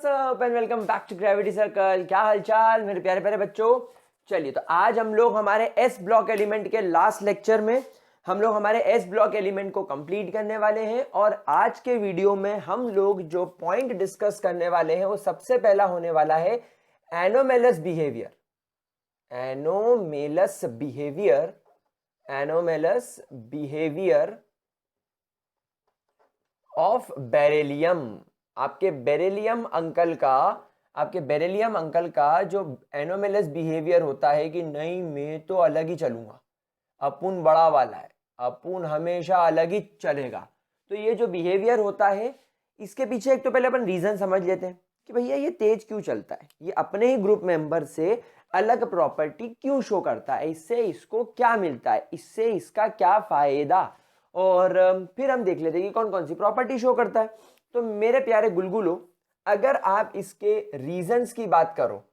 WhatsApp and welcome back to gravity circle. क्या हालचाल मेरे प्यारे प्यारे बच्चों। चलिए तो आज हम लोग हमारे एस ब्लॉक एलिमेंट के लास्ट लेक्चर में हम लोग हमारे एस ब्लॉक एलिमेंट को कंप्लीट करने वाले हैं। और आज के वीडियो में हम लोग जो पॉइंट डिस्कस करने वाले हैं वो सबसे पहला होने वाला है anomalous behaviour. Anomalous behaviour, anomalous behaviour of beryllium. आपके बेरिलियम अंकल का जो एनोमेलस बिहेवियर होता है कि नहीं मैं तो अलग ही चलूंगा, अपुन बड़ा वाला है, अपुन हमेशा अलग ही चलेगा। तो ये जो बिहेवियर होता है इसके पीछे एक तो पहले अपन रीजन समझ लेते हैं कि भैया ये तेज क्यों चलता है, ये अपने ही ग्रुप मेंबर से अलग प्रॉपर्टी क्यों शो करता है, इससे इसको क्या मिलता है, इससे इसका क्या फायदा, और फिर हम देख लेते हैं कि कौन कौन सी प्रॉपर्टी शो करता है। तो मेरे प्यारे गुलगुलो, अगर आप इसके रीजंस की बात करो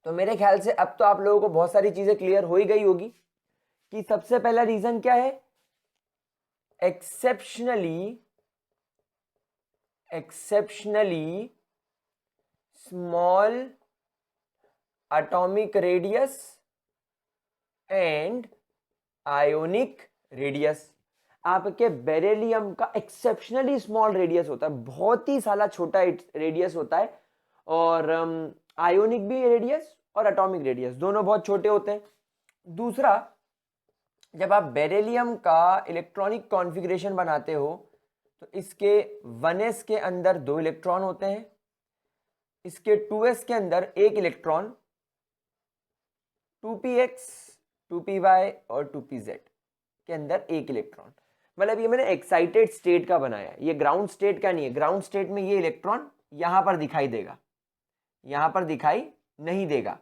तो मेरे ख्याल से अब तो आप लोगों को बहुत सारी चीजें क्लियर हो ही गई होगी कि सबसे पहला रीजन क्या है, exceptionally small atomic radius and ionic radius. आपके बेरिलियम का एक्सेप्शनली स्मॉल रेडियस होता है, बहुत ही साला छोटा रेडियस होता है, और आयोनिक भी रेडियस और एटॉमिक रेडियस दोनों बहुत छोटे होते हैं। दूसरा, जब आप बेरिलियम का इलेक्ट्रॉनिक कॉन्फ़िगरेशन बनाते हो तो इसके 1s के अंदर 2 इलेक्ट्रॉन होते हैं, इसके 2s के अंदर 1 इलेक्ट्रॉन, 2px 2py और 2pz के अंदर 1 इलेक्ट्रॉन। मतलब ये मैंने एक्साइटेड स्टेट का बनाया, ये ग्राउंड स्टेट का नहीं है। ग्राउंड स्टेट में ये इलेक्ट्रॉन यहां पर दिखाई देगा, यहां पर दिखाई नहीं देगा।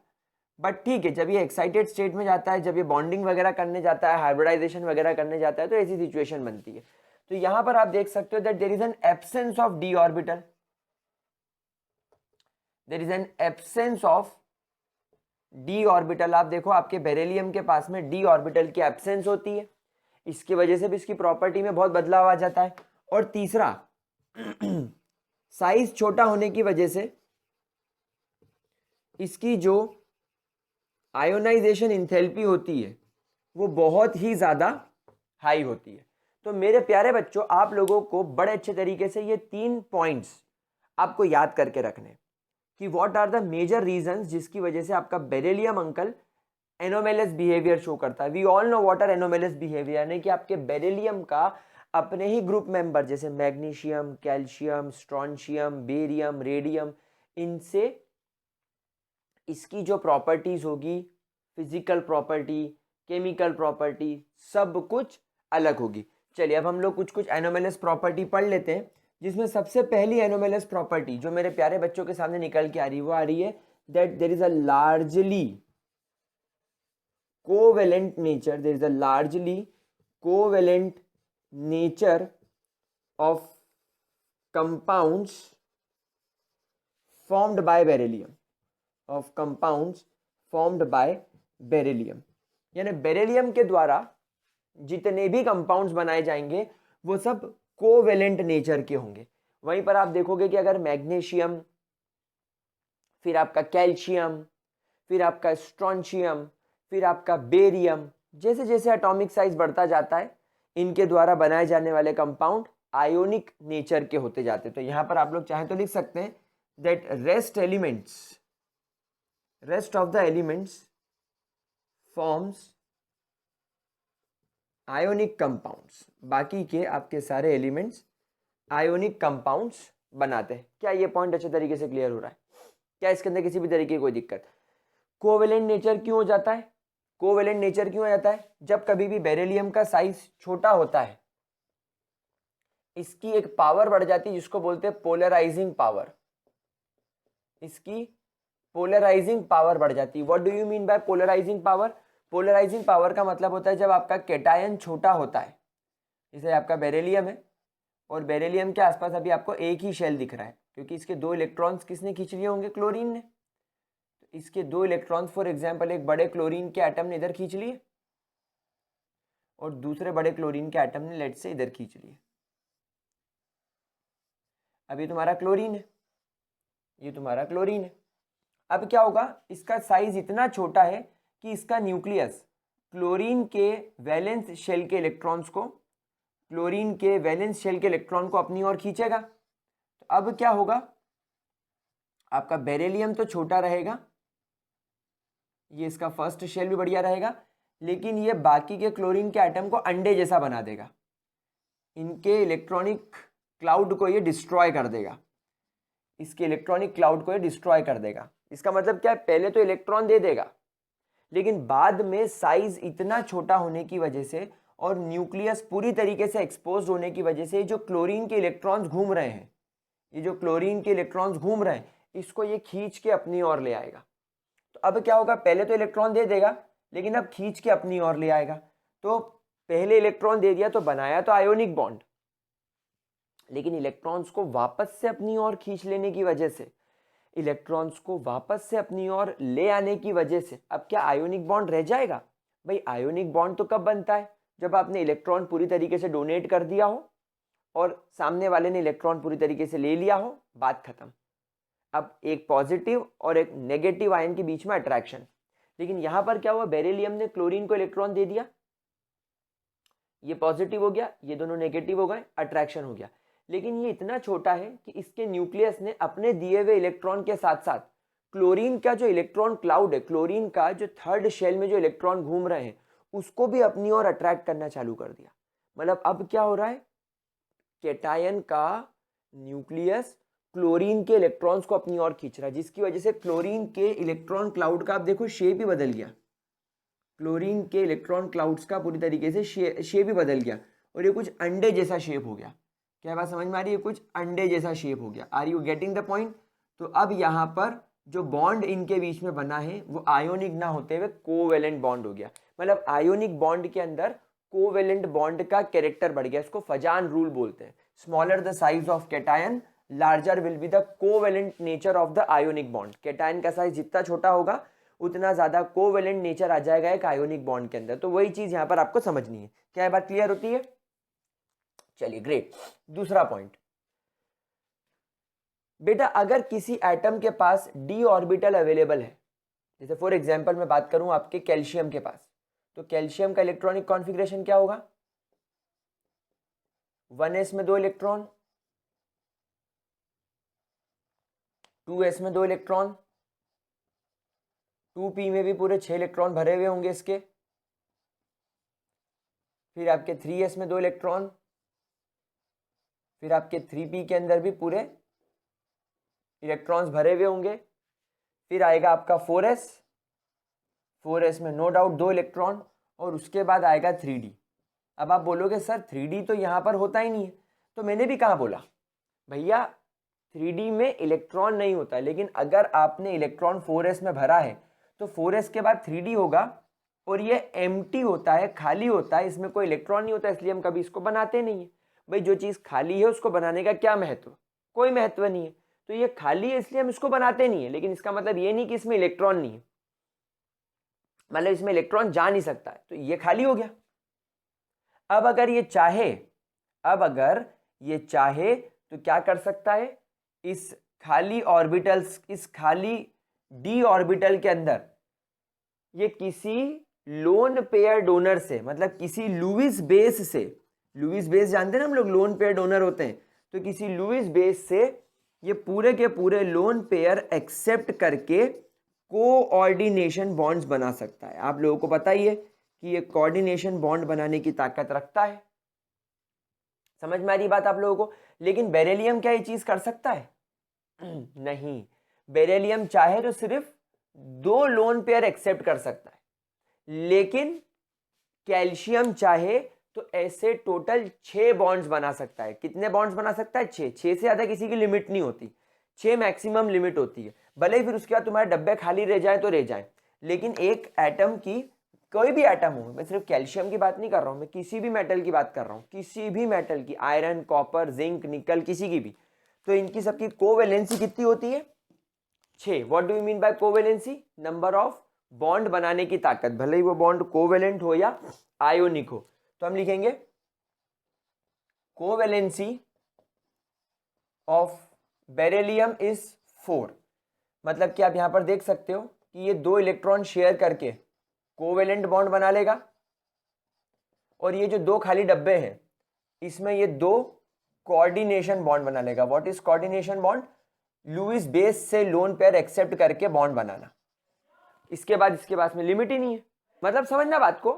बट ठीक है, जब ये एक्साइटेड स्टेट में जाता है, जब ये बॉन्डिंग वगैरह करने जाता है, हाइब्रिडाइजेशन वगैरह करने जाता है, तो ऐसी सिचुएशन बनती है। तो यहां पर आप देख सकते हो that there is an absence of D orbital, there is an absence of D orbital. आप देखो आपके बेरिलियम के पास में डी ऑर्बिटल की एब्सेंस होती है, इसकी वजह से भी इसकी प्रॉपर्टी में बहुत बदलाव आ जाता है। और तीसरा, साइज छोटा होने की वजह से इसकी जो आयोनाइजेशन इंथैल्पी होती है वो बहुत ही ज़्यादा हाई होती है। तो मेरे प्यारे बच्चों, आप लोगों को बड़े अच्छे तरीके से ये 3 पॉइंट्स आपको याद करके रखने कि what are the major reasons जिसकी वजह से आपका बेरिलियम अंकल एनोमेलस बिहेवियर शो करता है। We all know what are anomalous behaviour, यानी कि आपके बेरिलियम का अपने ही ग्रुप मेंबर जैसे magnesium, calcium, strontium, barium, radium, इनसे इसकी जो प्रॉपर्टीज होगी, फिजिकल प्रॉपर्टी, केमिकल प्रॉपर्टी, सब कुछ अलग होगी। चलिए अब हम लोग कुछ कुछ एनोमेलस प्रॉपर्टी पढ़ लेते हैं, जिसमें सबसे पहली एनोमेलस प्रॉपर्टी जो मेरे प्यारे बच्चों के सामने निकल के आ रही है वो आ रही है that there is a largely covalent nature, there is a largely covalent nature of compounds formed by beryllium, of compounds formed by beryllium। यानी बेरिलियम के द्वारा जितने भी कंपाउंड्स बनाए जाएंगे वो सब कोवेलेंट नेचर के होंगे। वहीं पर आप देखोगे कि अगर मैग्नीशियम, फिर आपका कैल्शियम, फिर आपका स्ट्रोंशियम, फिर आपका बेरियम, जैसे जैसे एटॉमिक साइज बढ़ता जाता है इनके द्वारा बनाए जाने वाले कंपाउंड आयोनिक नेचर के होते जाते हैं। तो यहां पर आप लोग चाहें तो लिख सकते हैं that rest of the elements forms ionic compounds. बाकी के आपके सारे एलिमेंट्स आयोनिक कंपाउंड्स बनाते हैं। क्या ये पॉइंट अच्छे तरीके से क्लियर हो रहा है? क्या इसके अंदर किसी भी तरीके की कोई दिक्कत? कोवेलेंट नेचर क्यों हो जाता है? कोवेलेंट नेचर क्यों आ जाता है? जब कभी भी बेरिलियम का साइज छोटा होता है, इसकी एक पावर बढ़ जाती है जिसको बोलते हैं पोलराइजिंग पावर। इसकी पोलराइजिंग पावर बढ़ जाती है। What do you mean by polarising power? Polarising power का मतलब होता है जब आपका कैटायन छोटा होता है, जैसे आपका बेरिलियम है और बेरिलियम के आसपास अभी आपको एक ही शेल दिख रहा है क्योंकि इसके 2 इलेक्ट्रॉन्स किसने खींच लिए होंगे? क्लोरीन ने। इसके 2 इलेक्ट्रॉन्स फॉर एग्जांपल एक बड़े क्लोरीन के एटम ने इधर खींच लिए और दूसरे बड़े क्लोरीन के एटम ने लेट से इधर खींच लिए। अभी तुम्हारा क्लोरीन है, ये तुम्हारा क्लोरीन है। अब क्या होगा, इसका साइज इतना छोटा है कि इसका न्यूक्लियस क्लोरीन के वैलेंस शेल के इलेक्ट्रॉन्स को अपनी ओर खींचेगा। तो अब क्या होगा, आपका बेरिलियम तो छोटा रहेगा, ये इसका फर्स्ट शेल भी बढ़िया रहेगा, लेकिन ये बाकी के क्लोरीन के एटम को अंडे जैसा बना देगा, इनके इलेक्ट्रॉनिक क्लाउड को ये डिस्ट्रॉय कर देगा, इसके इलेक्ट्रॉनिक क्लाउड को ये डिस्ट्रॉय कर देगा। इसका मतलब क्या है, पहले तो इलेक्ट्रॉन दे देगा, लेकिन बाद में साइज इतना छोटा होने की वजह से और न्यूक्लियस पूरी तरीके से एक्सपोज होने की वजह से जो क्लोरीन के इलेक्ट्रॉन्स घूम रहे हैं, इसको ये खींच के अपनी ओर ले आएगा। तो अब क्या होगा, पहले तो इलेक्ट्रॉन दे देगा, लेकिन अब खींच के अपनी ओर ले आएगा। तो पहले इलेक्ट्रॉन दे दिया तो बनाया तो आयोनिक बॉन्ड, लेकिन इलेक्ट्रॉन्स को वापस से अपनी ओर खींच लेने की वजह से, इलेक्ट्रॉन्स को वापस से अपनी ओर ले आने की वजह से अब क्या आयोनिक बॉन्ड रह जाएगा? भाई आयोनिक बॉन्ड तो कब बनता है, जब आपने इलेक्ट्रॉन पूरी तरीके से डोनेट कर दिया हो और सामने वाले ने इलेक्ट्रॉन पूरी तरीके से ले लिया हो, बात खत्म। अब एक पॉजिटिव और एक नेगेटिव आयन के बीच में अट्रैक्शन। लेकिन यहां पर क्या हुआ, बेरिलियम ने क्लोरीन को इलेक्ट्रॉन दे दिया, ये पॉजिटिव हो गया, ये दोनों नेगेटिव हो गए, अट्रैक्शन हो गया। लेकिन ये इतना छोटा है कि इसके न्यूक्लियस ने अपने दिए हुए इलेक्ट्रॉन के साथ साथ क्लोरीन का जो इलेक्ट्रॉन क्लाउड है, क्लोरीन का जो थर्ड शेल में जो इलेक्ट्रॉन घूम रहे हैं, उसको भी अपनी ओर अट्रैक्ट करना चालू कर दिया। मतलब अब क्या हो रहा है, कैटायन का न्यूक्लियस क्लोरीन के इलेक्ट्रॉन्स को अपनी ओर खींच रहा है, जिसकी वजह से क्लोरीन के इलेक्ट्रॉन क्लाउड का आप देखो शेप ही बदल गया। क्लोरीन के इलेक्ट्रॉन क्लाउड्स का पूरी तरीके से शेप ही बदल गया और ये कुछ अंडे जैसा शेप हो गया। क्या बात समझ में आ रही है? कुछ अंडे जैसा शेप हो गया। Are you getting the point? तो अब यहाँ पर जो बॉन्ड इनके बीच में बना है वो आयोनिक ना होते हुए कोवेलेंट बॉन्ड हो गया। मतलब आयोनिक बॉन्ड के अंदर कोवेलेंट बॉन्ड का कैरेक्टर बढ़ गया। इसको फजान रूल बोलते हैं। Smaller the size of cation, larger will be the covalent nature of the ionic bond. Cation का साइज जितना छोटा होगा उतना ज्यादा कोवेलेंट नेचर आ जाएगा एक आयोनिक बॉन्ड के अंदर। तो वही चीज यहां पर आपको समझनी है। क्या ये बात क्लियर होती है? चलिए ग्रेट। दूसरा पॉइंट, बेटा अगर किसी एटम के पास डी ऑर्बिटल अवेलेबल है, जैसे फॉर एग्जांपल मैं बात करूं आपके कैल्शियम के पास, तो कैल्शियम का इलेक्ट्रॉनिक कॉन्फ़िगरेशन क्या होगा? 1s में 2 इलेक्ट्रॉन, 2s में 2 इलेक्ट्रॉन, 2p में भी पूरे 6 इलेक्ट्रॉन भरे हुए होंगे इसके, फिर आपके 3s में 2 इलेक्ट्रॉन, फिर आपके 3p के अंदर भी पूरे इलेक्ट्रॉन्स भरे हुए होंगे, फिर आएगा आपका 4s, 4s में नो डाउट 2 इलेक्ट्रॉन, और उसके बाद आएगा 3d। अब आप बोलोगे सर 3d तो यहाँ पर होता ही नहीं है, तो मैंने भी कहाँ बोला भैया 3d में इलेक्ट्रॉन नहीं होता, लेकिन अगर आपने इलेक्ट्रॉन 4s में भरा है तो 4s के बाद 3d होगा और ये एम्प्टी होता है, खाली होता है, इसमें कोई इलेक्ट्रॉन नहीं होता, इसलिए हम कभी इसको बनाते नहीं है। भाई जो चीज़ खाली है उसको बनाने का क्या महत्व? कोई महत्व नहीं है। तो ये खाली है इसलिए हम इसको बनाते नहीं है, लेकिन इसका मतलब ये नहीं कि इसमें इलेक्ट्रॉन नहीं है, मतलब इसमें इलेक्ट्रॉन जा नहीं सकता है, तो ये खाली हो गया। अब अगर ये चाहे तो क्या कर सकता है, इस खाली ऑर्बिटल्स, इस खाली डी ऑर्बिटल के अंदर ये किसी लोन पेयर डोनर से, मतलब किसी लुईस बेस से, लुईस बेस जानते हैं ना हम लोग, लोन पेयर डोनर होते हैं, तो किसी लुईस बेस से ये पूरे के पूरे लोन पेयर एक्सेप्ट करके कोऑर्डिनेशन बॉन्ड्स बना सकता है। आप लोगों को पता ही है कि ये कोऑर्डिनेशन बॉन्ड बनाने की ताकत रखता है। समझ में आ रही बात आप लोगों को? लेकिन बेरिलियम क्या ये चीज कर सकता है? नहीं, बेरिलियम चाहे तो सिर्फ 2 लोन पेयर एक्सेप्ट कर सकता है, लेकिन कैल्शियम चाहे तो ऐसे टोटल 6 बॉन्ड्स बना सकता है। कितने बॉन्ड्स बना सकता है? 6। 6 से ज्यादा किसी की लिमिट नहीं होती, 6 मैक्सिमम लिमिट होती है। भले ही फिर उसके बाद तुम्हारे डब्बे खाली रह जाए तो रह जाए, लेकिन एक एटम की, कोई भी एटम हो, मैं सिर्फ कैल्शियम की बात नहीं कर रहा हूं, मैं किसी भी मेटल की बात कर रहा हूं, किसी भी मेटल की, आयरन, कॉपर, जिंक, निकल, किसी की भी, तो इनकी सबकी कोवेलेंसी कितनी होती है? 6। What do you mean bye covalency? Number of bond बनाने की ताकत, भले ही वो बॉन्ड कोवेलेंट हो या आयोनिक हो। तो हम लिखेंगे कोवेलेंसी ऑफ बेरिलियम इज 4। मतलब कि आप यहां पर देख सकते हो कि ये 2 इलेक्ट्रॉन शेयर करके कोवेलेंट बॉन्ड बना लेगा, और ये जो 2 खाली डब्बे हैं इसमें ये 2 कोऑर्डिनेशन बॉन्ड बना लेगा। What is coordination bond? Lewis base से लोन पेयर एक्सेप्ट करके बॉन्ड बनाना। इसके पास में लिमिट ही नहीं है। मतलब समझना बात को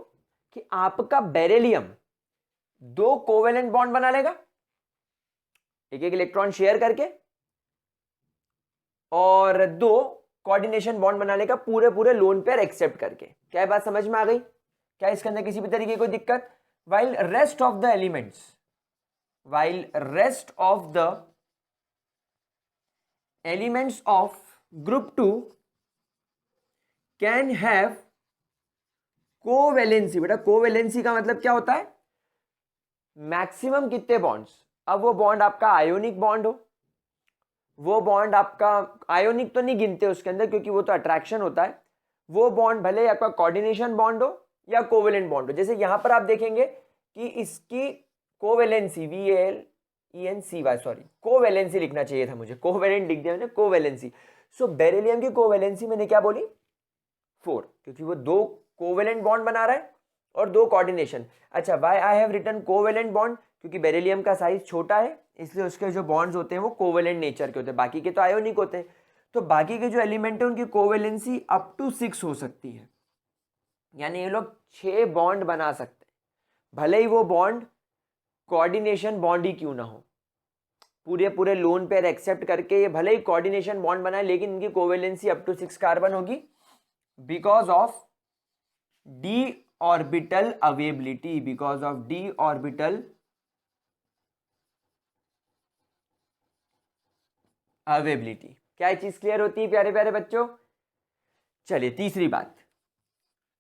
कि आपका बेरिलियम 2 कोवेलेंट बॉन्ड बना लेगा एक एक इलेक्ट्रॉन शेयर करके, और 2 कोऑर्डिनेशन बॉन्ड बना लेगा पूरे पूरे लोन पेयर एक्सेप्ट करके। क्या बात समझ में आ गई? क्या इसके अंदर किसी भी तरीके की कोई दिक्कत? while rest of the elements of group 2 can have covalency. बेटा कोवेलेंसी का मतलब क्या होता है? मैक्सिमम कितने बॉन्ड्स। अब वो बॉन्ड आपका आयोनिक बॉन्ड हो, वो बॉन्ड आपका आयोनिक तो नहीं गिनते उसके अंदर क्योंकि वो तो अट्रैक्शन होता है, वो बॉन्ड भले ही आपका कोऑर्डिनेशन बॉन्ड हो या कोवेलेंट बॉन्ड हो। जैसे यहां पर आप देखेंगे कि इसकी कोवेलेंसी VALENCY, सॉरी कोवेलेंसी लिखना चाहिए था मुझे, कोवेलेंट लिख दिया मैंने, कोवेलेंसी। सो बेरिलियम की कोवेलेंसी मैंने क्या बोली? 4, क्योंकि वो 2 कोवेलेंट बॉन्ड बना रहा है और 2 कोऑर्डिनेशन। अच्छा, why I have written covalent bond? क्योंकि बेरिलियम का साइज छोटा है इसलिए उसके जो बॉन्ड्स होते हैं वो कोवेलेंट नेचर के होते हैं, बाकी के तो आयोनिक होते हैं। तो बाकी के जो एलिमेंट है उनकी कोवेलेंसी अप टू 6 हो सकती है, यानी ये लोग 6 बॉन्ड बना सकते हैं, भले ही वो बॉन्ड कोऑर्डिनेशन बॉन्ड ही क्यों ना हो। पूरे पूरे लोन पेयर एक्सेप्ट करके ये भले ही कोऑर्डिनेशन बॉन्ड बनाए, लेकिन इनकी कोवेलेंसी अप टू 6 कार्बन होगी because of d orbital availability, because of d orbital availability. क्या चीज क्लियर होती है प्यारे प्यारे बच्चों? चलिए तीसरी बात,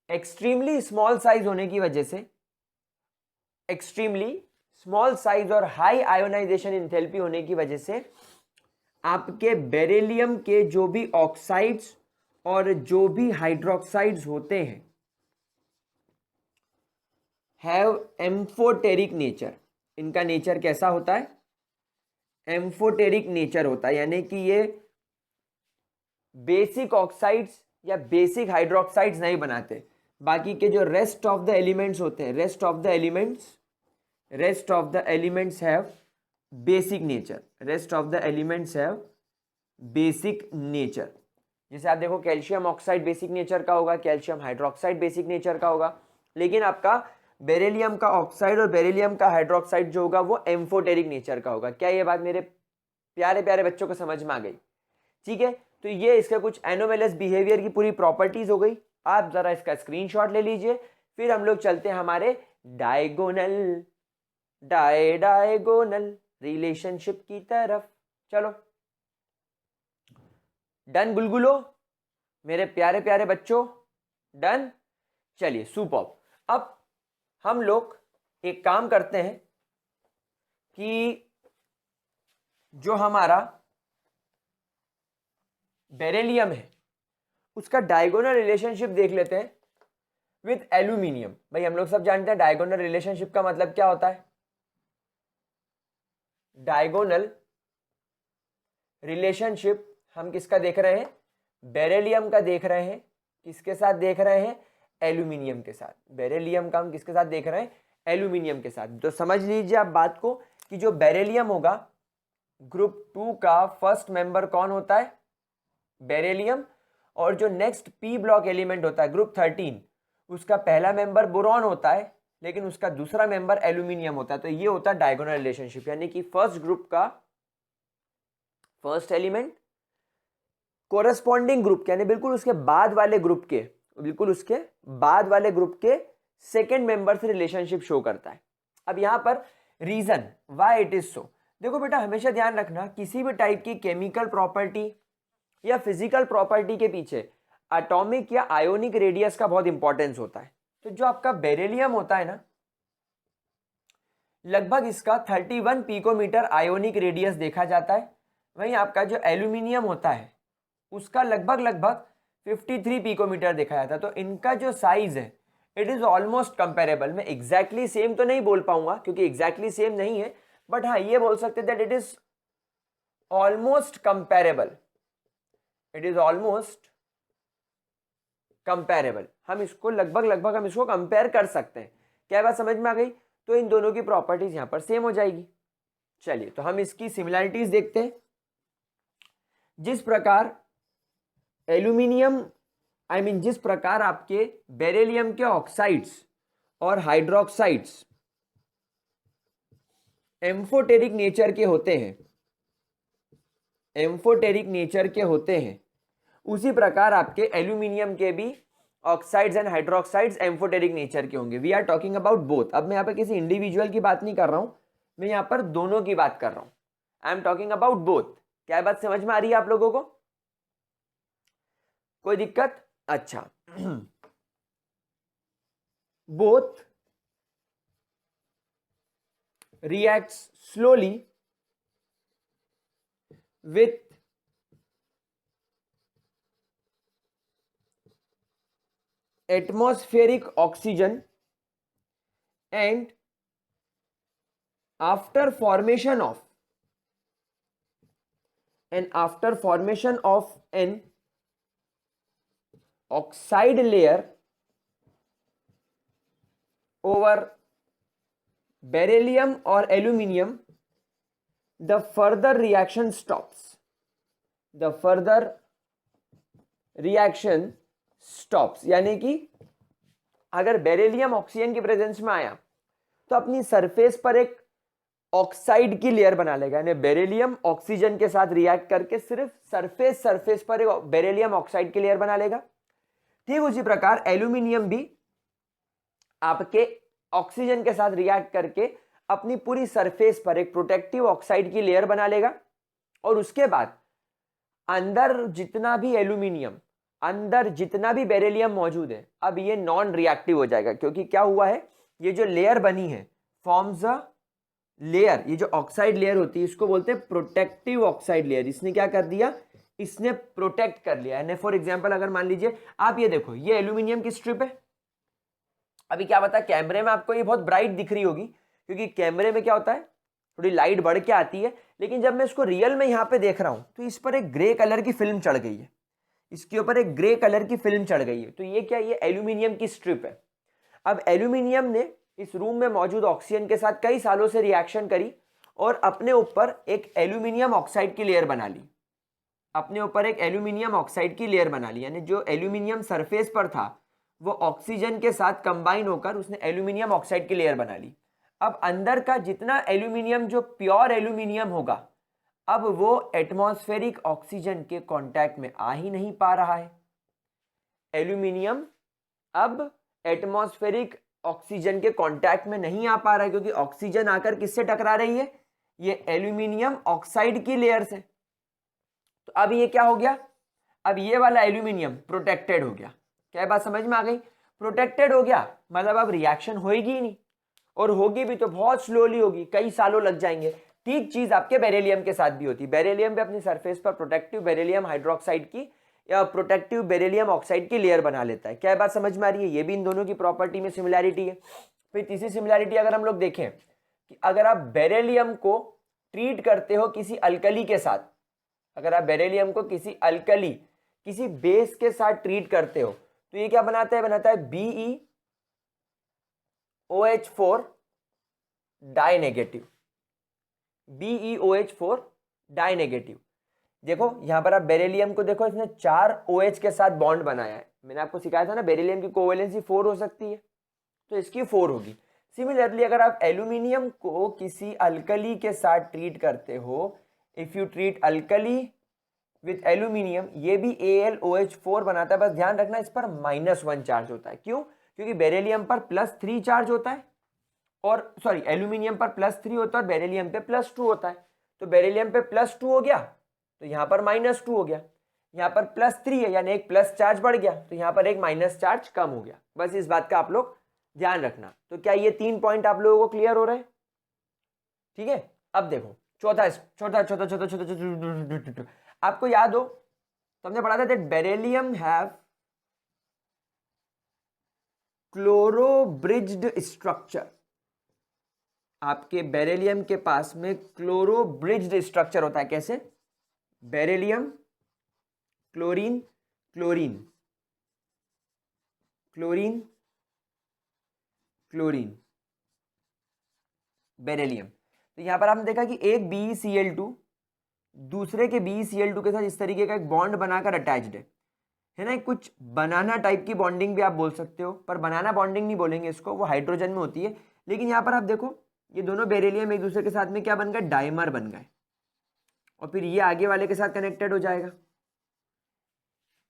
एक्सट्रीमली स्मॉल साइज होने की वजह से, एक्सट्रीमली स्मॉल साइज और हाई आयोनाइजेशन इंथैल्पी होने की वजह से आपके बेरिलियम के जो भी ऑक्साइड्स और जो भी हाइड्रोक्साइड्स होते हैं हैव एम्फोटेरिक नेचर। इनका नेचर कैसा होता है? एम्फोटेरिक नेचर होता है, यानी कि ये बेसिक ऑक्साइड्स या बेसिक हाइड्रोक्साइड्स नहीं बनाते। बाकी के जो रेस्ट ऑफ द एलिमेंट्स होते हैं, rest of the elements have basic nature, rest of the elements have basic nature. जैसे आप देखो कैल्शियम ऑक्साइड बेसिक नेचर का होगा, कैल्शियम हाइड्रोक्साइड बेसिक नेचर का होगा, लेकिन आपका बेरिलियम का ऑक्साइड और बेरिलियम का हाइड्रोक्साइड जो होगा वो एम्फोटेरिक नेचर का होगा। क्या ये बात मेरे प्यारे प्यारे बच्चों को समझ में आ गई? ठीक है, तो ये इसके कुछ एनोमेलस बिहेवियर की पूरी प्रॉपर्टीज हो गई। आप जरा इसका स्क्रीनशॉट ले लीजिए, फिर हम लोग चलते हैं हमारे डायगोनल रिलेशनशिप की तरफ। चलो डन गुलगुलो मेरे प्यारे प्यारे बच्चों, डन। चलिए सुपर्ब। अब हम लोग एक काम करते हैं कि जो हमारा बेरिलियम है उसका डायगोनल रिलेशनशिप देख लेते हैं विद एल्यूमिनियम। भाई हम लोग सब जानते हैं डायगोनल रिलेशनशिप का मतलब क्या होता है। डायगोनल रिलेशनशिप हम किसका देख रहे हैं? बेरिलियम का देख रहे हैं। किसके साथ देख रहे हैं? एल्यूमिनियम के साथ। बेरिलियम का हम किसके साथ देख रहे हैं? एल्यूमिनियम के साथ। तो समझ लीजिए आप बात को कि जो बेरिलियम होगा ग्रुप 2 का फर्स्ट मेंबर कौन होता है? बेरिलियम। और जो नेक्स्ट पी ब्लॉक एलिमेंट होता है ग्रुप 13, उसका पहला मेंबर बोरॉन होता है, लेकिन उसका दूसरा मेंबर एल्यूमिनियम होता है। तो ये होता है डायगोनल रिलेशनशिप, यानी कि फर्स्ट ग्रुप का फर्स्ट एलिमेंट कोरेस्पॉन्डिंग ग्रुप यानी बिल्कुल उसके बाद वाले ग्रुप के सेकेंड मेंबर से रिलेशनशिप शो करता है। अब यहां पर reason why it is so, देखो बेटा हमेशा ध्यान रखना किसी भी टाइप की केमिकल प्रॉपर्टी या फिजिकल प्रॉपर्टी के पीछे एटॉमिक या आयोनिक रेडियस का बहुत इंपॉर्टेंस होता है। तो जो आपका बेरिलियम होता है ना, लगभग इसका 31 पिकोमीटर आयोनिक रेडियस देखा जाता है। वहीं आपका जो एल्यूमिनियम होता है उसका लगभग 53 पिकोमीटर देखा जाता है। तो इनका जो साइज है इट इज ऑलमोस्ट कंपेरेबल। मैं एग्जैक्टली सेम तो नहीं बोल पाऊंगा क्योंकि एग्जैक्टली सेम नहीं है, बट हाँ ये बोल सकते that it is almost comparable. It is almost comparable. हम इसको लगभग हम इसको कंपेयर कर सकते हैं। क्या बात समझ में आ गई? तो इन दोनों की प्रॉपर्टीज यहां पर सेम हो जाएगी। चलिए तो हम इसकी सिमिलैरिटीज देखते हैं। जिस प्रकार एल्यूमिनियम जिस प्रकार आपके बेरिलियम के ऑक्साइड्स और हाइड्रोक्साइड्स एम्फोटेरिक नेचर के होते हैं, एम्फोटेरिक नेचर के होते हैं, उसी प्रकार आपके एल्यूमिनियम के भी oxides and hydroxides amphoteric nature के होंगे। We are talking about both. अब मैं यहाँ पर किसी इंडिविजुअल की बात नहीं कर रहा हूं, मैं यहाँ पर दोनों की बात कर रहा हूं। I am talking about both. क्या बात समझ में आ रही है आप लोगों को? कोई दिक्कत? अच्छा। Both reacts slowly with atmospheric oxygen, and after formation of an oxide layer over beryllium और aluminium, the further reaction stops. The further reaction stops यानी कि अगर बेरिलियम ऑक्सीजन की प्रेजेंस में आया तो अपनी सरफेस पर एक ऑक्साइड की लेयर बना लेगा, यानी बेरिलियम ऑक्सीजन के साथ रिएक्ट करके सिर्फ सरफेस पर एक बेरिलियम ऑक्साइड की लेयर बना लेगा। ठीक उसी प्रकार एल्यूमिनियम भी आपके ऑक्सीजन के साथ रिएक्ट करके अपनी पूरी सरफेस पर एक प्रोटेक्टिव ऑक्साइड की लेयर बना लेगा, और उसके बाद अंदर जितना भी एल्यूमिनियम, अंदर जितना भी बेरिलियम मौजूद है, अब ये नॉन रिएक्टिव हो जाएगा। क्योंकि क्या हुआ है, ये जो लेयर बनी है फॉर्म्स अ लेयर, ये जो ऑक्साइड लेयर होती है इसको बोलते हैं प्रोटेक्टिव ऑक्साइड लेयर। इसने क्या कर दिया, इसने प्रोटेक्ट कर लिया है। फॉर एग्जाम्पल अगर मान लीजिए आप ये देखो, ये एल्यूमिनियम की स्ट्रिप है। अभी क्या पता कैमरे में आपको ये बहुत ब्राइट दिख रही होगी, क्योंकि कैमरे में क्या होता है थोड़ी लाइट बढ़ के आती है, लेकिन जब मैं इसको रियल में यहाँ पे देख रहा हूं तो इस पर एक ग्रे कलर की फिल्म चढ़ गई है, इसके ऊपर एक ग्रे कलर की फिल्म चढ़ गई है। तो ये क्या, ये एल्यूमिनियम की स्ट्रिप है। अब एल्यूमिनियम ने इस रूम में मौजूद ऑक्सीजन के साथ कई सालों से रिएक्शन करी और अपने ऊपर एक एल्यूमिनियम ऑक्साइड की लेयर बना ली, अपने ऊपर एक एल्यूमिनियम ऑक्साइड की लेयर बना ली। यानी जो एल्यूमिनियम सरफेस पर था वो ऑक्सीजन के साथ कंबाइन होकर उसने एल्यूमिनियम ऑक्साइड की लेयर बना ली। अब अंदर का जितना एल्यूमिनियम जो प्योर एल्यूमिनियम होगा, अब वो एटमॉस्फेरिक ऑक्सीजन के कांटेक्ट में आ ही नहीं पा रहा है। एल्यूमिनियम अब एटमॉस्फेरिक ऑक्सीजन के कांटेक्ट में नहीं आ पा रहा है, क्योंकि ऑक्सीजन आकर किससे टकरा रही है, ये एल्यूमिनियम ऑक्साइड की लेयर से। तो अब ये क्या हो गया, अब ये वाला एल्यूमिनियम प्रोटेक्टेड हो गया। क्या बात समझ में आ गई? प्रोटेक्टेड हो गया मतलब अब रिएक्शन होगी ही नहीं, और होगी भी तो बहुत स्लोली होगी, कई सालों लग जाएंगे। ठीक चीज आपके बेरिलियम के साथ भी होती है। बेरिलियम भी अपनी सरफेस पर प्रोटेक्टिव बेरिलियम हाइड्रोक्साइड की या प्रोटेक्टिव बेरिलियम ऑक्साइड की लेयर बना लेता है। क्या बात समझ में आ रही है? ये भी इन दोनों की प्रॉपर्टी में सिमिलैरिटी है। फिर तीसरी सिमिलैरिटी अगर हम लोग देखें कि अगर आप बेरिलियम को ट्रीट करते हो किसी अल्कली के साथ, अगर आप बेरिलियम को किसी अल्कली किसी बेस के साथ ट्रीट करते हो तो ये क्या बनाता है, बनाता है BeOH4 डाइनेगेटिव, BeOH4 डाइनेगेटिव। देखो यहां पर आप बेरिलियम को देखो, इसने 4 OH के साथ बॉन्ड बनाया है। मैंने आपको सिखाया था ना बेरिलियम की कोवेलेंसी 4 हो सकती है, तो इसकी 4 होगी। सिमिलरली अगर आप एल्यूमिनियम को किसी अल्कली के साथ ट्रीट करते हो, if you treat alkali with aluminium, ये भी AlOH4 बनाता है। बस ध्यान रखना इस पर -1 चार्ज होता है। क्यों? क्योंकि बेरिलियम पर +3 चार्ज होता है, और सॉरी एल्यूमिनियम पर +3 होता है और बेरिलियम पे +2 होता है। तो बेरिलियम पे +2 हो गया तो यहाँ पर -2 हो गया, यहाँ पर +3 है यानी एक प्लस चार्ज बढ़ गया, तो यहाँ पर एक माइनस चार्ज कम हो गया। बस इस बात का आप लोग ध्यान रखना। तो क्या ये 3 पॉइंट आप लोगों को क्लियर हो रहे हैं? ठीक है। अब देखो चौथा छोटा छोटा छोटा छोटा छोटा, आपको याद हो तो हमने पढ़ा था that beryllium have chloro bridged structure. आपके बेरिलियम के पास में क्लोरो ब्रिज्ड स्ट्रक्चर होता है। कैसे? Beryllium chlorine chlorine chlorine chlorine beryllium. तो यहां पर आपने देखा कि एक BeCl2 दूसरे के BeCl2 के साथ इस तरीके का एक बॉन्ड बनाकर अटैच्ड है ना। कुछ बनाना टाइप की बॉन्डिंग भी आप बोल सकते हो, पर बनाना बॉन्डिंग नहीं बोलेंगे इसको, वो हाइड्रोजन में होती है। लेकिन यहाँ पर आप देखो ये दोनों बेरिलियम एक दूसरे के साथ में क्या बन गए, डाइमर बन गए, और फिर ये आगे वाले के साथ कनेक्टेड हो जाएगा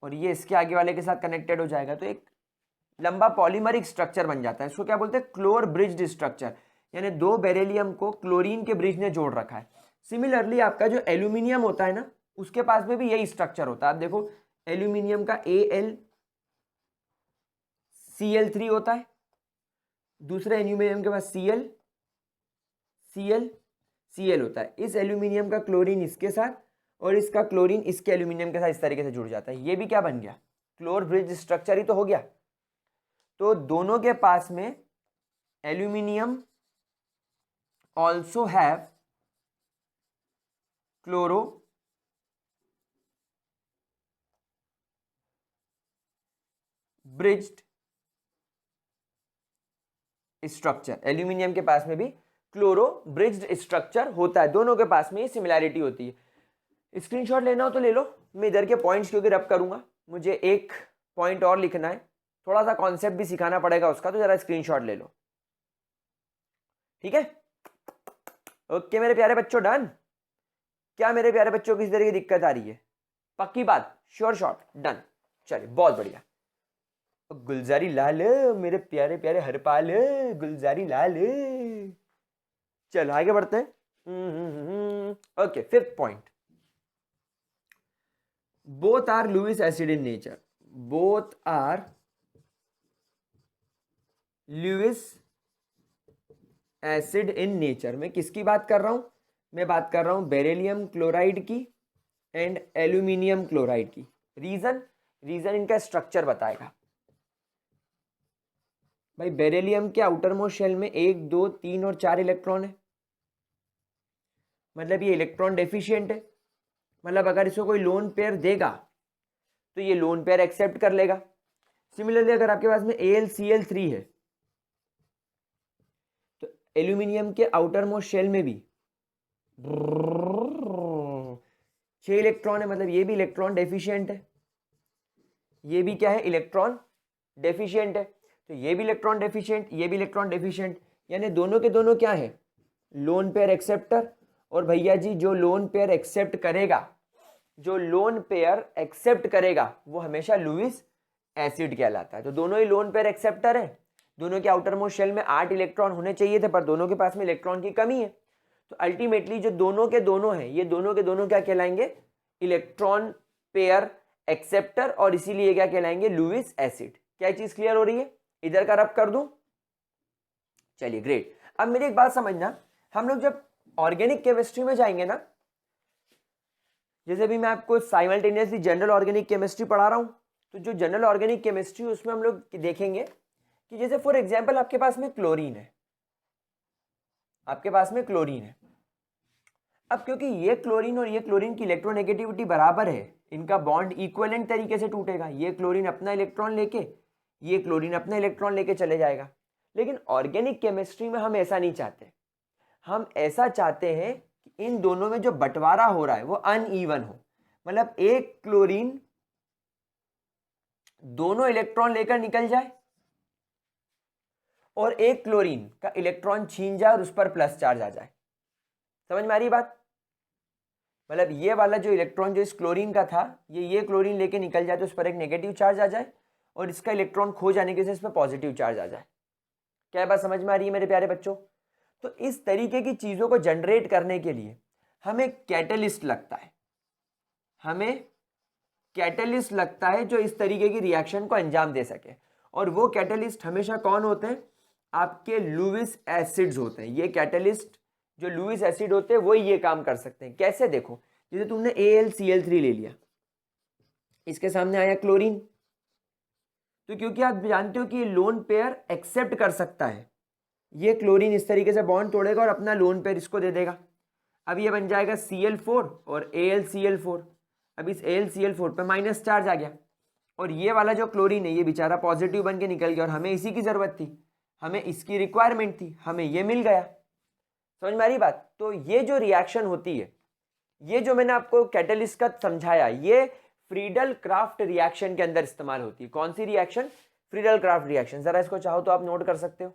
और ये इसके आगे वाले के साथ कनेक्टेड हो जाएगा, तो एक लंबा पॉलीमरिक स्ट्रक्चर बन जाता है। इसको क्या बोलते हैं, क्लोर ब्रिज्ड स्ट्रक्चर, यानी दो बेरिलियम को क्लोरीन के ब्रिज ने जोड़ रखा है। सिमिलरली आपका जो एल्यूमिनियम होता है ना, उसके पास में भी यही स्ट्रक्चर होता है। आप देखो एल्यूमिनियम का AlCl3 होता है, दूसरे एल्यूमिनियम के पास Cl होता है। इस एल्यूमिनियम का क्लोरीन इसके साथ और इसका क्लोरीन इसके एल्यूमिनियम के साथ इस तरीके से जुड़ जाता है। ये भी क्या बन गया, क्लोर ब्रिज स्ट्रक्चर ही तो हो गया। तो दोनों के पास में aluminium also have chloro bridged structure, aluminium के पास में भी क्लोरो ब्रिज्ड स्ट्रक्चर होता है। दोनों के पास में ये सिमिलैरिटी होती है। स्क्रीनशॉट लेना हो तो ले लो, मैं इधर के पॉइंट्स क्योंकि रब करूंगा, मुझे एक पॉइंट और लिखना है, थोड़ा सा कॉन्सेप्ट भी सिखाना पड़ेगा उसका, तो जरा स्क्रीनशॉट ले लो, ठीक है। ओके मेरे प्यारे बच्चों, डन। क्या मेरे प्यारे बच्चों किसी तरह की दिक्कत आ रही है, पक्की बात, श्योर शॉट, डन। चलिए बहुत बढ़िया। गुलजारी लाल मेरे प्यारे प्यारे हरपाल, गुलजारी लाल। चलो आगे बढ़ते हैं। Okay, fifth point, both are Lewis acid in nature. Both are Lewis acid in nature. मैं किसकी बात कर रहा हूं, मैं बात कर रहा हूं बेरिलियम क्लोराइड की एंड एल्यूमिनियम क्लोराइड की। रीजन इनका स्ट्रक्चर बताएगा। भाई बेरिलियम के आउटर मोस्ट शेल में 1 2 3 और 4 इलेक्ट्रॉन है, मतलब ये इलेक्ट्रॉन डेफिशिएंट है। मतलब अगर इसको कोई लोन पेयर देगा तो ये लोन पेयर एक्सेप्ट कर लेगा। सिमिलरली अगर आपके पास में AlCl3 है तो एल्यूमिनियम के आउटर मोस्ट शेल में भी 6 इलेक्ट्रॉन है, मतलब ये भी इलेक्ट्रॉन डेफिशिएंट है, ये भी क्या है, इलेक्ट्रॉन डेफिशिएंट है। तो ये भी इलेक्ट्रॉन डेफिशिएंट, ये भी इलेक्ट्रॉन डेफिशिएंट, यानी दोनों के दोनों क्या है, लोन पेयर एक्सेप्टर। और भैया जी जो लोन पेयर एक्सेप्ट करेगा, जो लोन पेयर एक्सेप्ट करेगा वो हमेशा लुईस एसिड कहलाता है। तो दोनों ही लोन पेयर एक्सेप्टर है, दोनों के आउटर मोस्ट शेल में 8 इलेक्ट्रॉन होने चाहिए थे, पर दोनों के पास में इलेक्ट्रॉन की कमी है। तो अल्टीमेटली जो दोनों के दोनों हैं, ये दोनों के दोनों क्या कहलाएंगे, इलेक्ट्रॉन पेयर एक्सेप्टर, और इसीलिए क्या कहलाएंगे, लुईस एसिड। क्या चीज क्लियर हो रही है, इधर का रब कर दूं। चलिए ग्रेट। अब मेरी एक बात समझना, हम लोग जब ऑर्गेनिक केमिस्ट्री में जाएंगे ना, जैसे भी मैं आपको साइमल्टेनियसली जनरल ऑर्गेनिक केमिस्ट्री पढ़ा रहा हूं, तो जो जनरल ऑर्गेनिक केमिस्ट्री उसमें हम लोग देखेंगे कि जैसे फॉर एग्जांपल आपके पास में क्लोरीन है, आपके पास में क्लोरीन है। अब क्योंकि ये क्लोरीन और ये क्लोरीन की इलेक्ट्रोनेगेटिविटी बराबर है, इनका बॉन्ड इक्विवेलेंट तरीके से टूटेगा। ये क्लोरीन अपना इलेक्ट्रॉन लेके, ये क्लोरीन अपना इलेक्ट्रॉन लेके चले जाएगा। लेकिन ऑर्गेनिक केमिस्ट्री में हम ऐसा नहीं चाहते, हम ऐसा चाहते हैं कि इन दोनों में जो बंटवारा हो रहा है वो अनइवन हो। मतलब एक क्लोरीन दोनों इलेक्ट्रॉन लेकर निकल जाए और एक क्लोरीन का इलेक्ट्रॉन छीन जाए और उस पर प्लस चार्ज आ जाए। समझ में आ रही बात, मतलब ये वाला जो इलेक्ट्रॉन जो इस क्लोरीन का था, ये क्लोरीन लेके निकल जाए तो उस पर एक नेगेटिव चार्ज आ जाए, और इसका इलेक्ट्रॉन खो जाने के से इस पर पॉजिटिव चार्ज आ जाए। क्या बात समझ में आ रही है मेरे प्यारे बच्चों। तो इस तरीके की चीजों को जनरेट करने के लिए हमें कैटलिस्ट लगता है, हमें कैटलिस्ट लगता है जो इस तरीके की रिएक्शन को अंजाम दे सके। और वो कैटलिस्ट हमेशा कौन होते हैं, आपके लुईस एसिड्स होते हैं। ये कैटलिस्ट जो लुईस एसिड होते हैं वो ये काम कर सकते हैं। कैसे, देखो जैसे तुमने AlCl3 ले लिया, इसके सामने आया क्लोरीन, तो क्योंकि आप जानते हो कि ये लोन पेयर एक्सेप्ट कर सकता है, ये क्लोरीन इस तरीके से बॉन्ड तोड़ेगा और अपना लोन पेयर इसको दे देगा। अब ये बन जाएगा Cl4 और AlCl4। अब इस AlCl4 पे माइनस चार्ज आ गया और ये वाला जो क्लोरीन है ये बेचारा पॉजिटिव बन के निकल गया और हमें इसी की ज़रूरत थी, हमें इसकी रिक्वायरमेंट थी, हमें ये मिल गया। समझ में आ रही बात? तो ये जो रिएक्शन होती है, ये जो मैंने आपको कैटलिस्ट का समझाया, ये फ्रीडल क्राफ्ट रिएक्शन के अंदर इस्तेमाल होती है। कौन सी रिएक्शन? Friedel craft reaction. जरा इसको चाहो तो आप नोट कर सकते हो,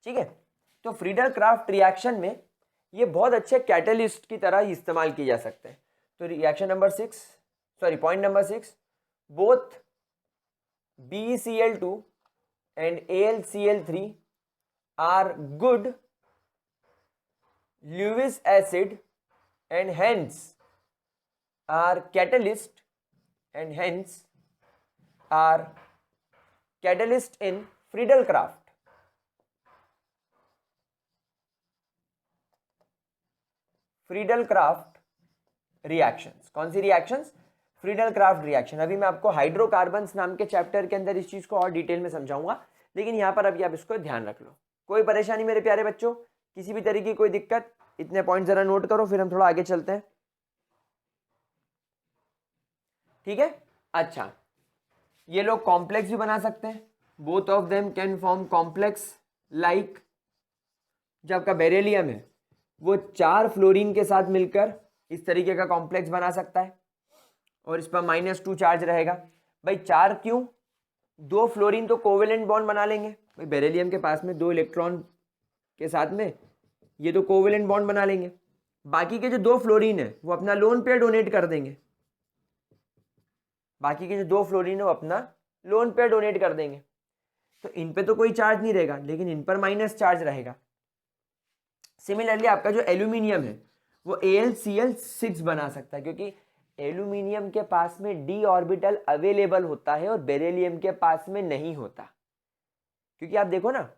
ठीक है। तो फ्रीडल क्राफ्ट रिएक्शन में ये बहुत अच्छे कैटलिस्ट की तरह ही इस्तेमाल किए जा सकते हैं। तो reaction number 6, sorry point number 6, both BeCl2 and AlCl3 are good Lewis acid and hence are catalyst in Friedel-Crafts. Friedel-Crafts reactions. कौन सी रिएक्शंस? Friedel-Crafts reaction. अभी मैं आपको हाइड्रोकार्बन्स नाम के चैप्टर के अंदर इस चीज को और डिटेल में समझाऊंगा, लेकिन यहां पर अभी आप इसको ध्यान रख लो। कोई परेशानी मेरे प्यारे बच्चों? किसी भी तरीके की कोई दिक्कत? इतने पॉइंट जरा नोट करो, फिर हम थोड़ा आगे चलते हैं, ठीक है। अच्छा, ये लोग कॉम्प्लेक्स भी बना सकते हैं। Both of them can form complex like, जो आपका बेरिलियम है वो 4 फ्लोरीन के साथ मिलकर इस तरीके का कॉम्प्लेक्स बना सकता है और इस पर -2 चार्ज रहेगा। भाई 4 क्यों? 2 फ्लोरीन तो कोवेलेंट बॉन्ड बना लेंगे। भाई बेरिलियम के पास में 2 इलेक्ट्रॉन के साथ में ये तो कोवेलेंट बॉन्ड बना लेंगे। बाकी के जो 2 फ्लोरीन है वो अपना लोन पेयर डोनेट कर देंगे। बाकी के जो 2 फ्लोरीन है वो अपना लोन पेयर डोनेट कर देंगे। तो इन पे तो कोई चार्ज नहीं रहेगा, लेकिन इन पर माइनस चार्ज रहेगा। सिमिलरली आपका जो एल्यूमिनियम है वो AlCl6 बना सकता है, क्योंकि एल्यूमिनियम के पास में d ऑर्बिटल अवेलेबल होता है और बेरिलियम के पास में नहीं होता। क्योंकि आप देखो ना,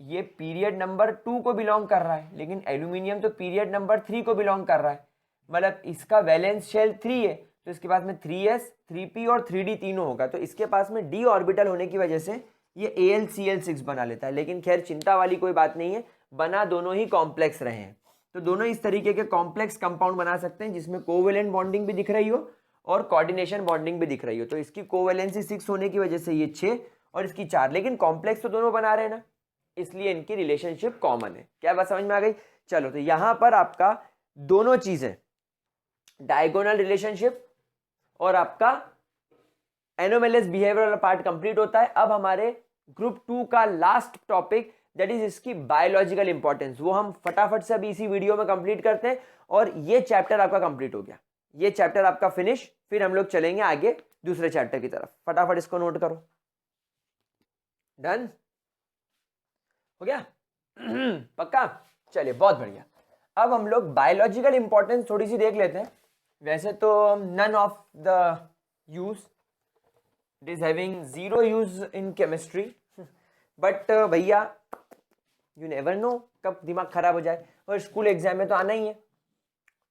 ये पीरियड नंबर 2 को बिलोंग कर रहा है, लेकिन एल्यूमिनियम तो पीरियड नंबर 3 को बिलोंग कर रहा है। मतलब इसका वैलेंस शेल 3 है, तो इसके पास में 3s 3p और 3d तीनों होगा। तो इसके पास में d ऑर्बिटल होने की वजह से ये AlCl6 बना लेता है। लेकिन खैर चिंता वाली कोई बात नहीं है, बना दोनों ही कॉम्प्लेक्स रहे हैं। तो दोनों इस तरीके के कॉम्प्लेक्स कंपाउंड बना सकते हैं जिसमें कोवेलेंट बॉन्डिंग भी दिख रही हो और कोऑर्डिनेशन बॉन्डिंग भी दिख रही हो। तो इसकी कोवेलेंसी 6 होने की वजह से ये 6 और इसकी 4, लेकिन कॉम्प्लेक्स तो दोनों बना रहे हैं ना, इसलिए इनकी रिलेशनशिप कॉमन है। क्या बात समझ में आ गई? चलो, तो यहां पर आपका दोनों चीजें, डायगोनल रिलेशनशिप और आपका एनोमेलियस बिहेवियर वाला पार्ट कंप्लीट होता है। अब हमारे ग्रुप 2 का लास्ट टॉपिक, दैट इज इसकी बायोलॉजिकल इंपॉर्टेंस, वो हम फटाफट से अभी इसी वीडियो में कंप्लीट करते हैं और ये चैप्टर आपका कंप्लीट हो गया, ये चैप्टर आपका फिनिश। फिर हम लोग चलेंगे आगे दूसरे चैप्टर की तरफ। फटाफट इसको नोट करो। डन हो गया? पक्का? चलिए, बहुत बढ़िया। अब हम लोग बायोलॉजिकल इंपॉर्टेंस थोड़ी सी देख लेते हैं। वैसे तो none of the use, it is having 0 use in chemistry, but भैया यू नेवर नो कब दिमाग खराब हो जाए, और स्कूल एग्जाम में तो आना ही है।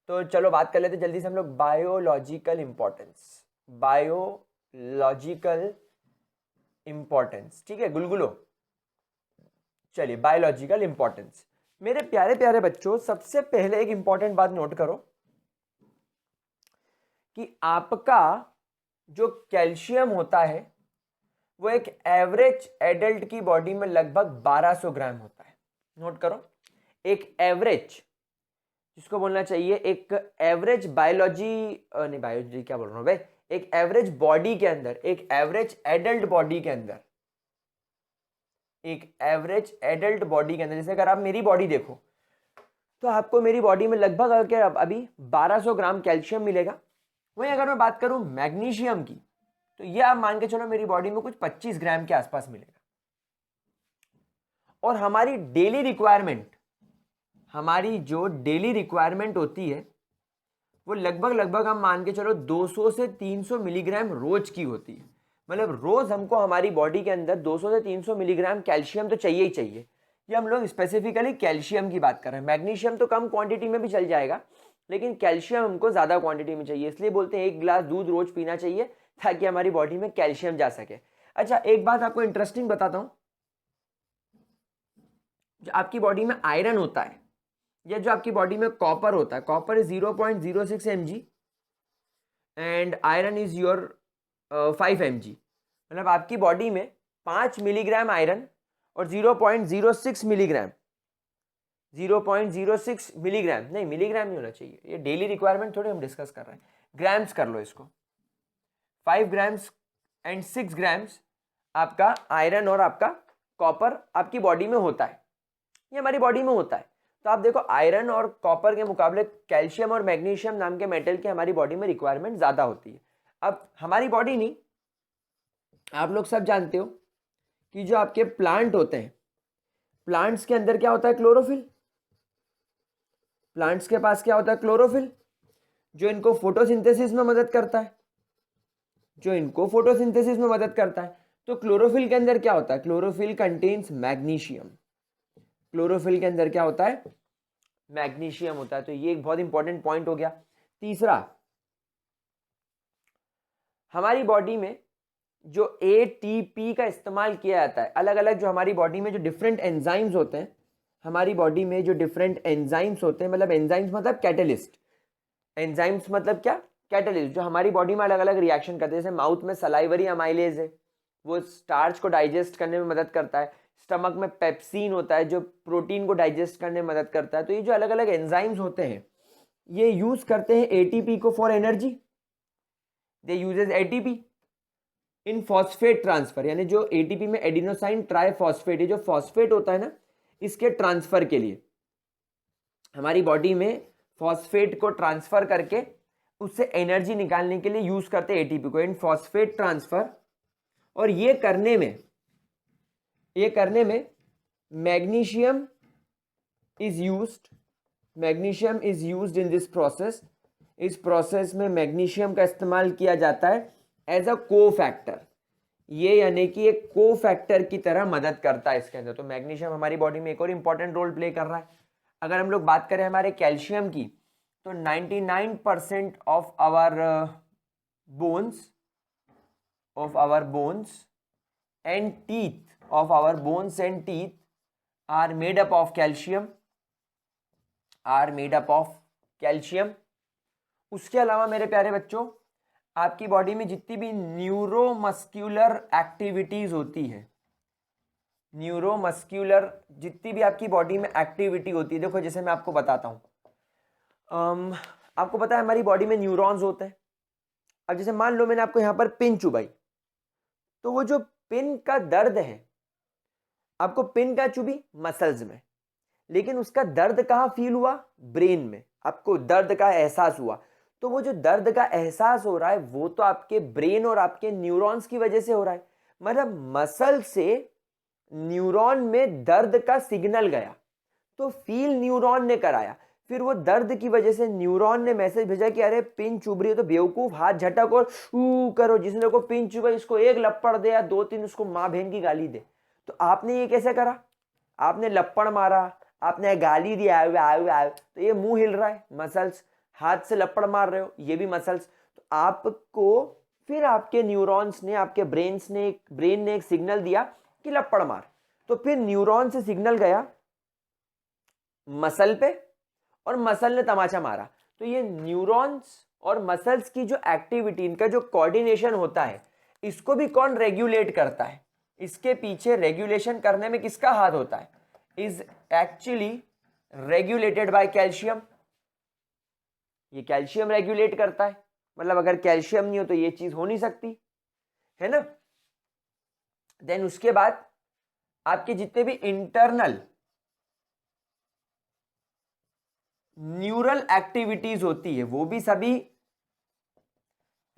तो चलो बात कर लेते जल्दी से हम लोग बायोलॉजिकल इंपॉर्टेंस। बायोलॉजिकल इंपॉर्टेंस, ठीक है गुलगुलो। चलिए, बायोलॉजिकल इंपॉर्टेंस। मेरे प्यारे प्यारे बच्चों, सबसे पहले एक इंपॉर्टेंट बात नोट करो कि आपका जो कैल्शियम होता है वो एक एवरेज एडल्ट की बॉडी में लगभग 1200 ग्राम होता है। नोट करो, एक एवरेज, जिसको बोलना चाहिए एक एवरेज बायोलॉजी क्या बोल रहा हूं भाई, एक एवरेज बॉडी के अंदर, एक एवरेज एडल्ट बॉडी के अंदर, एक एवरेज एडल्ट बॉडी के अंदर, जैसे अगर आप मेरी बॉडी देखो तो आपको मेरी बॉडी में लगभग अभी 1200 ग्राम कैल्शियम मिलेगा। वहीं अगर मैं बात करूं मैग्नीशियम की, तो ये आप मान के चलो मेरी बॉडी में कुछ 25 ग्राम के आसपास मिलेगा। और हमारी डेली रिक्वायरमेंट होती है वो लगभग हम मान के चलो 200 से 300 मिलीग्राम रोज की होती है। मतलब रोज हमको हमारी बॉडी के अंदर 200 से 300 मिलीग्राम कैल्शियम तो चाहिए ही चाहिए। ये हम लोग स्पेसिफिकली कैल्शियम की बात कर रहे हैं। मैग्नीशियम तो कम क्वांटिटी में भी चल जाएगा, लेकिन कैल्शियम हमको ज्यादा क्वांटिटी में चाहिए, इसलिए बोलते हैं 1 गिलास दूध रोज पीना चाहिए ताकि हमारी बॉडी में कैल्शियम जा सके। अच्छा, एक बात आपको इंटरेस्टिंग बताता हूं, जो आपकी बॉडी में आयरन होता है ये जो आपकी बॉडी में कॉपर होता है, copper is 0.06 mg and iron is your 5 mg। मतलब आपकी बॉडी में 5 मिलीग्राम आयरन और 0.06 मिलीग्राम, 0.06 मिलीग्राम, नहीं मिलीग्राम नहीं होना चाहिए, ये डेली रिक्वायरमेंट थोड़ी हम डिस्कस कर रहे हैं, ग्राम्स कर लो इसको। 5 ग्राम्स एंड 6 ग्राम्स आपका आयरन और आपका कॉपर आपकी बॉडी में होता है, ये हमारी बॉडी में होता है। तो आप देखो आयरन और कॉपर के मुकाबले कैल्शियम और मैग्नीशियम नाम के मेटल की हमारी बॉडी में रिक्वायरमेंट ज़्यादा होती है। अब हमारी बॉडी नहीं, आप लोग सब जानते हो कि जो आपके प्लांट होते हैं, प्लांट्स के अंदर क्या होता है, क्लोरोफिल। प्लांट्स के पास क्या होता है, क्लोरोफिल, जो इनको फोटोसिंथेसिस में मदद करता है, जो इनको फोटोसिंथेसिस में मदद करता है। तो क्लोरोफिल के अंदर क्या होता है, क्लोरोफिल कंटेन्स मैग्नीशियम, क्लोरोफिल के अंदर क्या होता है, मैग्नीशियम होता है। तो ये एक बहुत इंपॉर्टेंट पॉइंट हो गया। तीसरा, हमारी बॉडी में जो ATP का इस्तेमाल किया जाता है, अलग अलग जो हमारी बॉडी में जो डिफरेंट एंजाइम्स होते हैं, हमारी बॉडी में जो डिफरेंट एंजाइम्स होते हैं, मतलब एंजाइम्स मतलब कैटलिस्ट, एंजाइम्स मतलब क्या, कैटलिस्ट, जो हमारी बॉडी में अलग अलग रिएक्शन करते हैं। जैसे माउथ में सलाइवरी अमाइलेज है, वो स्टार्च को डाइजेस्ट करने में मदद करता है। स्टमक में पेप्सिन होता है जो प्रोटीन को डाइजेस्ट करने में मदद करता है। तो ये जो अलग अलग एंजाइम्स होते हैं ये यूज करते हैं ATP को for energy, they uses ATP in phosphate transfer, यानी जो ATP में एडिनोसाइन ट्राइफॉस्फेट, ये जो फॉस्फेट होता है ना, इसके ट्रांसफर के लिए हमारी बॉडी में फॉस्फेट को ट्रांसफर करके उससे एनर्जी निकालने के लिए यूज करते हैं ATP को इन फॉस्फेट ट्रांसफर। और ये करने में magnesium is used in this process. इस प्रोसेस में मैग्नीशियम का इस्तेमाल किया जाता है एज अ कोफैक्टर, ये यानी कि एक कोफैक्टर की तरह मदद करता है इसके अंदर। तो मैग्नीशियम हमारी बॉडी में एक और इंपॉर्टेंट रोल प्ले कर रहा है। अगर हम लोग बात करें हमारे कैल्शियम की, तो 99% of our bones and teeth are made up of calcium. उसके अलावा मेरे प्यारे बच्चों, आपकी बॉडी में जितनी भी न्यूरोमस्क्यूलर एक्टिविटीज होती है, जितनी भी आपकी बॉडी में एक्टिविटी होती है, देखो जैसे मैं आपको बताता हूं, आपको पता है हमारी बॉडी में न्यूरॉन्स होते हैं। अब जैसे मान लो मैंने आपको यहां पर पिन चुभाई, तो वो जो पिन का दर्द है, आपको पिन का चुभी मसल्स में, लेकिन उसका दर्द कहां फील हुआ, ब्रेन में, आपको दर्द का एहसास हुआ। तो वो जो दर्द का एहसास हो रहा है वो तो आपके ब्रेन और आपके न्यूरॉन्स की वजह से हो रहा है। मतलब मसल से न्यूरॉन में दर्द का सिग्नल गया, तो फील न्यूरॉन ने कराया, फिर वो दर्द की वजह से न्यूरॉन ने मैसेज भेजा कि अरे पिन चुभ रही है, तो बेवकूफ हाथ झटक और करो, जिसने को पिन चुभा इसको एक लपड़ दे या 2-3 उसको माँ बहन की गाली दे। तो आपने ये कैसे करा, आपने लपड़ मारा, आपने गाली दी, आव, तो ये मुंह हिल रहा है, मसल्स, हाथ से लपड़ मार रहे हो, ये भी मसल्स। तो आपको फिर आपके न्यूरॉन्स ने, आपके ब्रेन ने एक सिग्नल दिया कि लपड़ मार, तो फिर न्यूरॉन से सिग्नल गया मसल पे और मसल ने तमाचा मारा। तो ये न्यूरॉन्स और मसल्स की जो एक्टिविटी, इनका जो कोऑर्डिनेशन होता है, इसको भी कौन रेगुलेट करता है, इसके पीछे रेगुलेशन करने में किसका हाथ होता है, is actually regulated by calcium. ये कैल्शियम रेगुलेट करता है, मतलब अगर कैल्शियम नहीं हो तो ये चीज हो नहीं सकती, है ना। देन उसके बाद आपके जितने भी इंटरनल न्यूरल एक्टिविटीज होती है वो भी सभी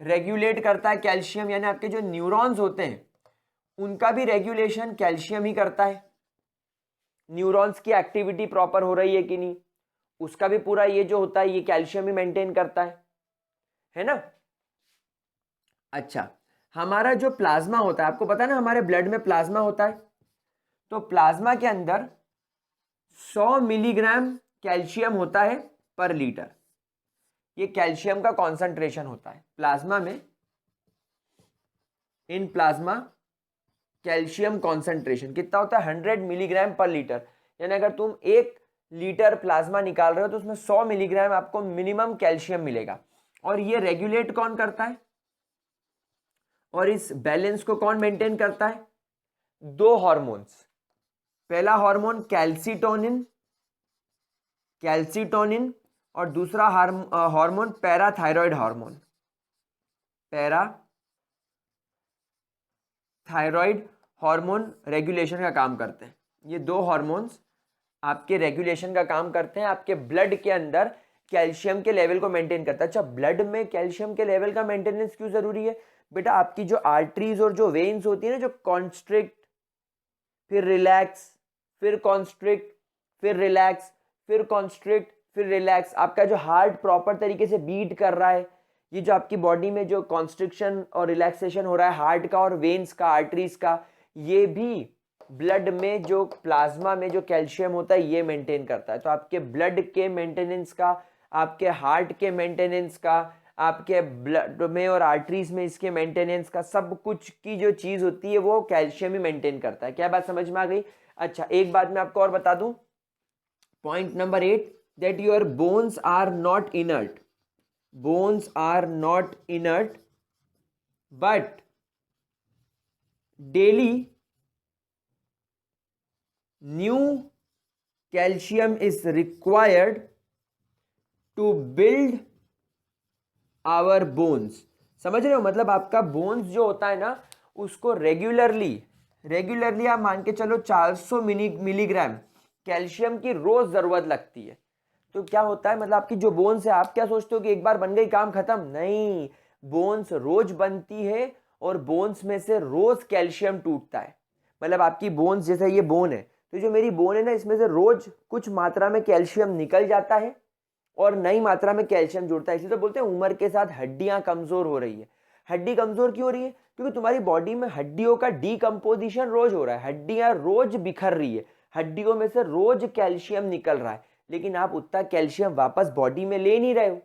रेगुलेट करता है कैल्शियम, यानी आपके जो न्यूरॉन्स होते हैं उनका भी रेगुलेशन कैल्शियम ही करता है। न्यूरॉन्स की एक्टिविटी प्रॉपर हो रही है कि नहीं, उसका भी पूरा ये जो होता है ये कैल्शियम ही मेंटेन करता है ना। अच्छा, हमारा जो प्लाज्मा होता है, आपको पता है ना हमारे ब्लड में प्लाज्मा होता है, तो प्लाज्मा के अंदर 100 मिलीग्राम कैल्शियम होता है पर लीटर। ये कैल्शियम का कॉन्सेंट्रेशन होता है प्लाज्मा में। इन प्लाज्मा कैल्शियम कॉन्सेंट्रेशन कितना होता है, 100 मिलीग्राम पर लीटर। यानी अगर तुम 1 लीटर प्लाज्मा निकाल रहे हो तो उसमें 100 मिलीग्राम आपको मिनिमम कैल्शियम मिलेगा। और ये रेगुलेट कौन करता है और इस बैलेंस को कौन मेंटेन करता है? दो हार्मोन्स। पहला हार्मोन कैल्सीटोनिन, कैल्सीटोनिन, और दूसरा hormone parathyroid hormone, parathyroid hormone regulation का काम करते हैं। ये दो हार्मोन्स आपके रेगुलेशन का काम करते हैं, आपके ब्लड के अंदर कैल्शियम के लेवल को मेंटेन करता है। अच्छा, ब्लड में कैल्शियम के लेवल का मेंटेनेंस क्यों जरूरी है? बेटा आपकी जो आर्टरीज और जो वेन्स होती है ना, जो कॉन्स्ट्रिक्ट फिर रिलैक्स फिर कॉन्स्ट्रिक्ट फिर रिलैक्स फिर कॉन्स्ट्रिक्ट फिर रिलैक्स, आपका जो हार्ट प्रॉपर तरीके से बीट कर रहा है, ये जो आपकी बॉडी में जो कॉन्स्ट्रिक्शन और रिलैक्सेशन हो रहा है हार्ट का और वेन्स का, आर्टरीज का, ये भी ब्लड में जो प्लाज्मा में जो कैल्शियम होता है ये मेंटेन करता है। तो आपके ब्लड के मेंटेनेंस का, आपके हार्ट के मेंटेनेंस का, आपके ब्लड में और आर्टरीज में इसके मेंटेनेंस का, सब कुछ की जो चीज होती है वो कैल्शियम ही मेंटेन करता है। क्या बात समझ में आ गई? अच्छा, एक बात मैं आपको और बता दूं, point number 8, that your bones are not inert, bones are not inert but daily new calcium is required to build our bones. समझ रहे हो? मतलब आपका बोन्स जो होता है ना, उसको रेगुलरली आप मान के चलो 400 मिलीग्राम कैल्शियम की रोज जरूरत लगती है। तो क्या होता है, मतलब आपकी जो बोन्स है, आप क्या सोचते हो कि एक बार बन गई काम खत्म? नहीं, बोन्स रोज बनती है और बोन्स में से रोज कैल्शियम टूटता है। मतलब आपकी बोन्स, जैसे ये बोन है, तो जो मेरी बोन है ना, इसमें से रोज कुछ मात्रा में कैल्शियम निकल जाता है और नई मात्रा में कैल्शियम जुड़ता है। इसलिए तो बोलते हैं उम्र के साथ हड्डियां कमजोर हो रही है। हड्डी कमजोर क्यों हो रही है? क्योंकि तुम्हारी बॉडी में हड्डियों का डीकम्पोजिशन रोज हो रहा है, हड्डियां रोज बिखर रही है, हड्डियों में से रोज कैल्शियम निकल रहा है, लेकिन आप उतना कैल्शियम वापस बॉडी में ले नहीं रहे हो।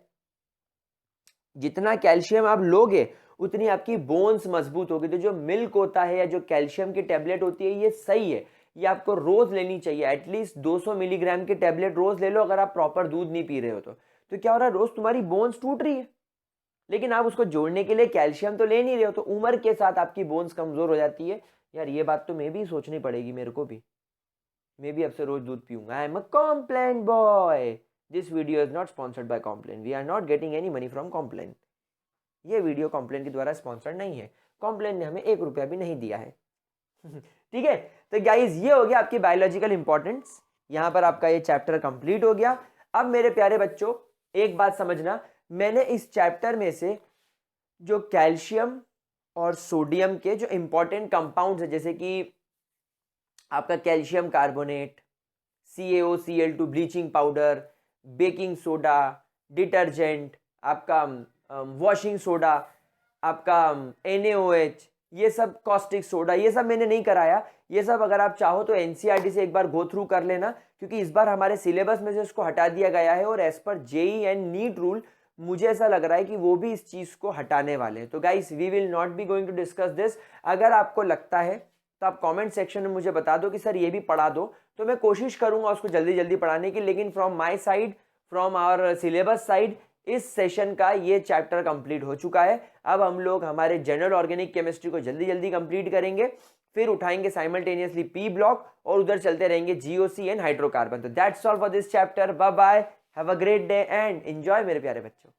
जितना कैल्शियम आप लोगे उतनी आपकी बोन्स मजबूत होगी। तो जो मिल्क होता है या जो कैल्शियम की टेबलेट होती है, ये सही है, ये आपको रोज लेनी चाहिए। एटलीस्ट 200 मिलीग्राम की टेबलेट रोज ले लो, अगर आप प्रॉपर दूध नहीं पी रहे हो तो क्या हो रहा है, रोज तुम्हारी बोन्स टूट रही है, लेकिन आप उसको जोड़ने के लिए कैल्शियम तो ले नहीं रहे हो, तो उम्र के साथ आपकी बोन्स कमजोर हो जाती है। यार ये बात तो मैं भी सोचनी पड़ेगी, मेरे को भी, मैं भी अब से रोज दूध पीऊंगा। I am a Complan boy. This video is not sponsored by Complan, we are not getting any money from Complan. ये वीडियो कॉम्प्लेन के द्वारा स्पॉन्सर्ड नहीं है, कॉम्प्लेन ने हमें 1 रुपया भी नहीं दिया है। ठीक है, तो गाइस ये हो गया आपकी बायोलॉजिकल इंपॉर्टेंस। यहां पर आपका ये चैप्टर कंप्लीट हो गया। अब मेरे प्यारे बच्चों एक बात समझना, मैंने इस चैप्टर में से जो कैल्शियम और सोडियम के जो इंपॉर्टेंट कंपाउंड्स है, जैसे कि आपका calcium carbonate, CaOCl2 bleaching powder, baking soda, detergent, आपका वॉशिंग सोडा, आपका NaOH, ये सब कॉस्टिक सोडा, ये सब मैंने नहीं कराया। ये सब अगर आप चाहो तो NCERT से एक बार गो थ्रू कर लेना, क्योंकि इस बार हमारे सिलेबस में से इसको हटा दिया गया है और as per JEE and NEET rule मुझे ऐसा लग रहा है कि वो भी इस चीज को हटाने वाले हैं। तो guys we will not be going to discuss this. अगर आपको लगता है तो आप कमेंट सेक्शन में मुझे बता दो कि सर ये भी पढ़ा दो, तो मैं कोशिश करूंगा उसको जल्दी जल्दी पढ़ाने की। लेकिन from my side, from our syllabus side, इस सेशन का ये चैप्टर कंप्लीट हो चुका है। अब हम लोग हमारे जनरल ऑर्गेनिक केमिस्ट्री को जल्दी जल्दी कंप्लीट करेंगे, फिर उठाएंगे साइमल्टेनियसली P ब्लॉक और उधर चलते रहेंगे GOC एंड हाइड्रोकार्बन। तो that's all for this chapter. Bye bye, have a great day and enjoy मेरे प्यारे बच्चों।